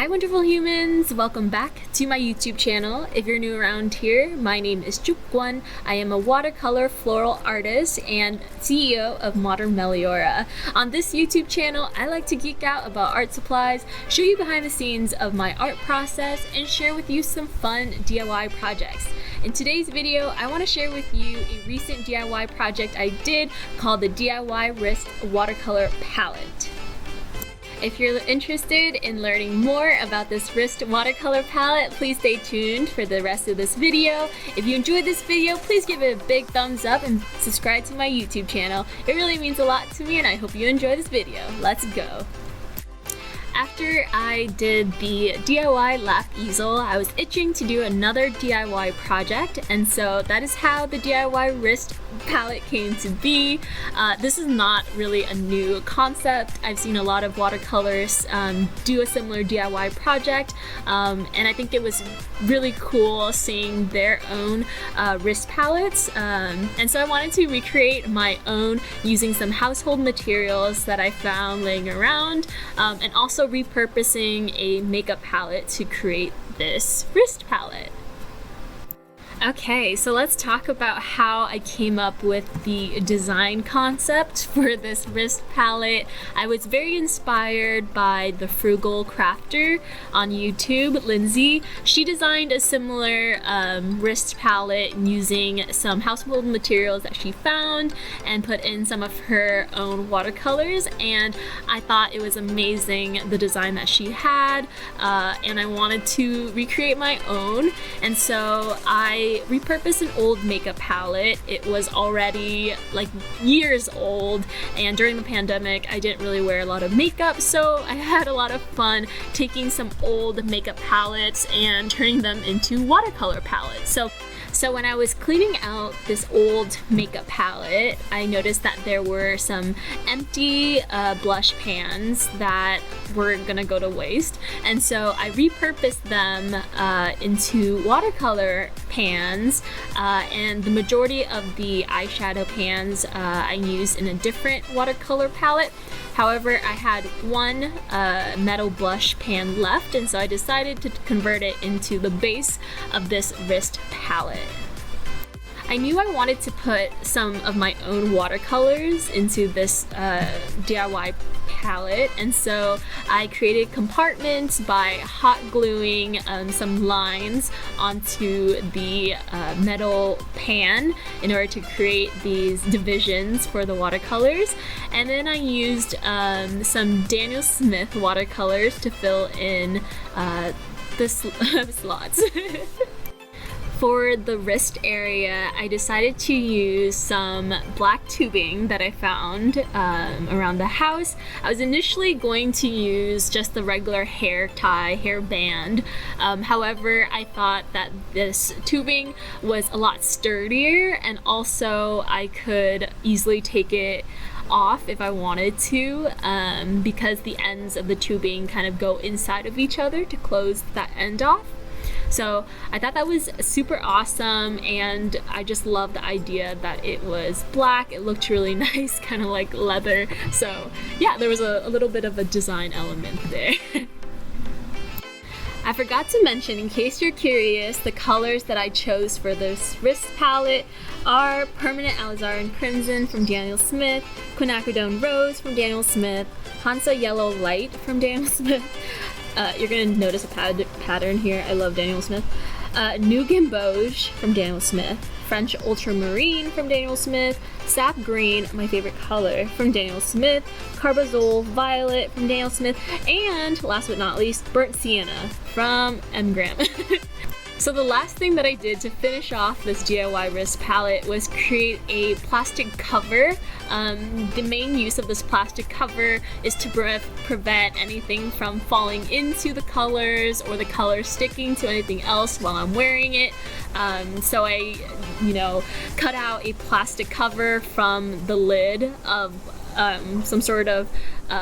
Hi wonderful humans! Welcome back to my YouTube channel. If you're new around here, my name is Truc-Quan. I am a watercolor floral artist and CEO of Modern Meliora. On this YouTube channel, I like to geek out about art supplies, show you behind the scenes of my art process, and share with you some fun DIY projects. In today's video, I want to share with you a recent DIY project I did called the DIY WRIST Watercolor Palette. If you're interested in learning more about this WRIST watercolor palette, please stay tuned for the rest of this video. If you enjoyed this video, please give it a big thumbs up and subscribe to my YouTube channel. It really means a lot to me and I hope you enjoy this video. Let's go! After I did the DIY lap easel, I was itching to do another DIY project, and so that is how the DIY WRIST palette came to be. This is not really a new concept. I've seen a lot of watercolors do a similar DIY project, and I think it was really cool seeing their own WRIST palettes, and so I wanted to recreate my own using some household materials that I found laying around, and also repurposing a makeup palette to create this WRIST palette. Okay, so let's talk about how I came up with the design concept for this WRIST palette. I was very inspired by the Frugal Crafter on YouTube, Lindsay. She designed a similar WRIST palette using some household materials that she found and put in some of her own watercolors, and I thought it was amazing, the design that she had, and I wanted to recreate my own, and so I repurposed an old makeup palette. It was already like years old, and during the pandemic I didn't really wear a lot of makeup, so I had a lot of fun taking some old makeup palettes and turning them into watercolor palettes. So when I was cleaning out this old makeup palette, I noticed that there were some empty blush pans that were gonna go to waste, and so I repurposed them into watercolor pans, and the majority of the eyeshadow pans I used in a different watercolor palette. However, I had one metal blush pan left, and so I decided to convert it into the base of this WRIST palette. I knew I wanted to put some of my own watercolors into this DIY palette, and so I created compartments by hot gluing some lines onto the metal pan in order to create these divisions for the watercolors, and then I used some Daniel Smith watercolors to fill in the slots. For the wrist area, I decided to use some black tubing that I found around the house. I was initially going to use just the regular hair band. However, I thought that this tubing was a lot sturdier, and also I could easily take it off if I wanted to, because the ends of the tubing kind of go inside of each other to close that end off. So I thought that was super awesome, and I just love the idea that it was black. It looked really nice, kind of like leather. So yeah, there was a little bit of a design element there. I forgot to mention, in case you're curious, the colors that I chose for this WRIST palette are Permanent Alizarin Crimson from Daniel Smith, Quinacridone Rose from Daniel Smith, Hansa Yellow Light from Daniel Smith. You're gonna notice a pattern here. I love Daniel Smith. New Gamboge from Daniel Smith, French Ultramarine from Daniel Smith, Sap Green, my favorite color, from Daniel Smith, Carbazole Violet from Daniel Smith, and last but not least, Burnt Sienna from M. Graham. So the last thing that I did to finish off this DIY WRIST palette was create a plastic cover. The main use of this plastic cover is to prevent anything from falling into the colors or the color sticking to anything else while I'm wearing it. So I, cut out a plastic cover from the lid of some sort of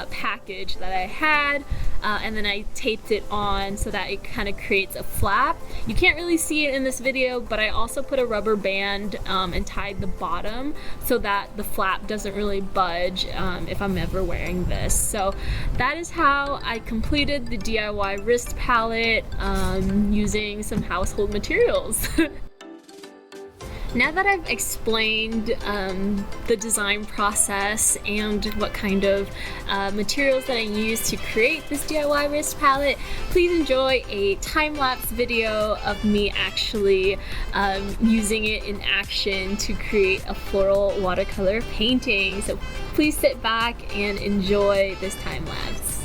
package that I had, and then I taped it on so that it kind of creates a flap. You can't really see it in this video, but I also put a rubber band and tied the bottom so that the flap doesn't really budge if I'm ever wearing this. So that is how I completed the DIY wrist palette using some household materials. Now that I've explained the design process and what kind of materials that I used to create this DIY wrist palette, please enjoy a time-lapse video of me actually using it in action to create a floral watercolor painting. So please sit back and enjoy this time-lapse.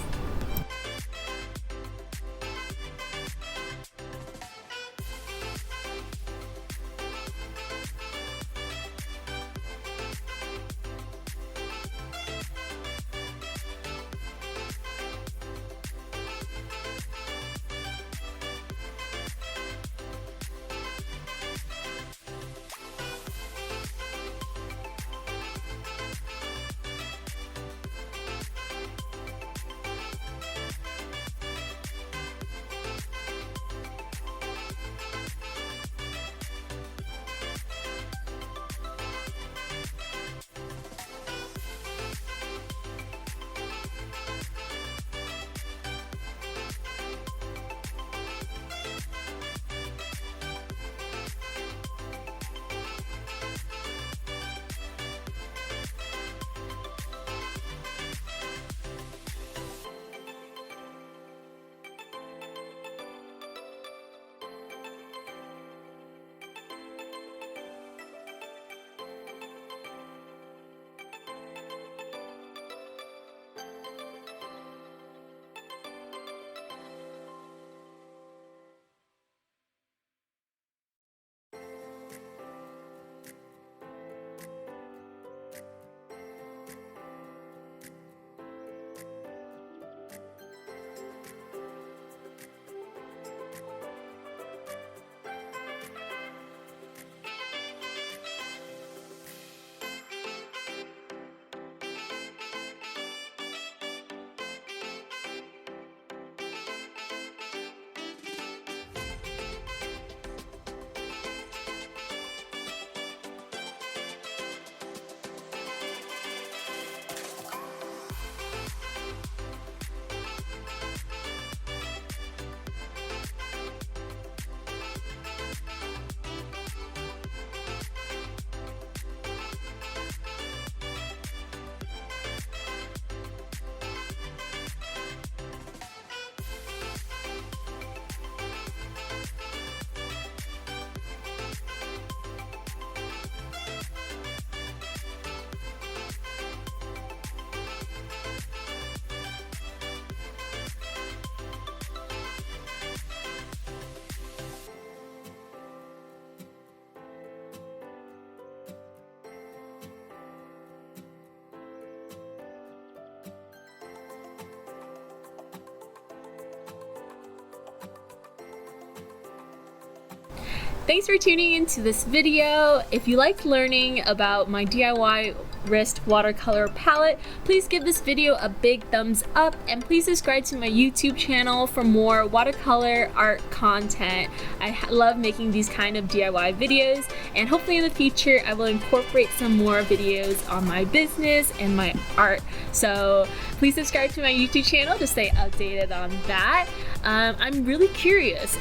Thanks for tuning into this video. If you liked learning about my DIY wrist watercolor palette, please give this video a big thumbs up and please subscribe to my YouTube channel for more watercolor art content. I love making these kind of DIY videos, and hopefully in the future I will incorporate some more videos on my business and my art. So please subscribe to my YouTube channel to stay updated on that. I'm really curious,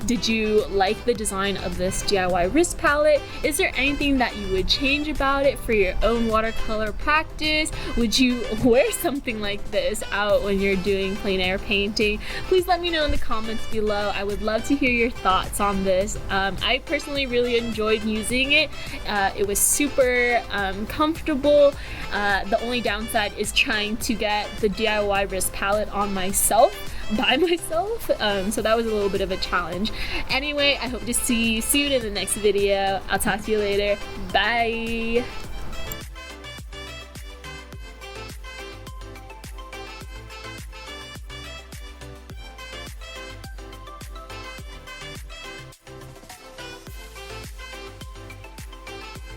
did you like the design of this DIY wrist palette? Is there anything that you would change about it for your own watercolor practice? Would you wear something like this out when you're doing plein air painting? Please let me know in the comments below. I would love to hear your thoughts on this. I personally really enjoyed using it. It was super comfortable. The only downside is trying to get the DIY wrist palette on myself by myself, so that was a little bit of a challenge. Anyway, I hope to see you soon in the next video. I'll talk to you later. Bye!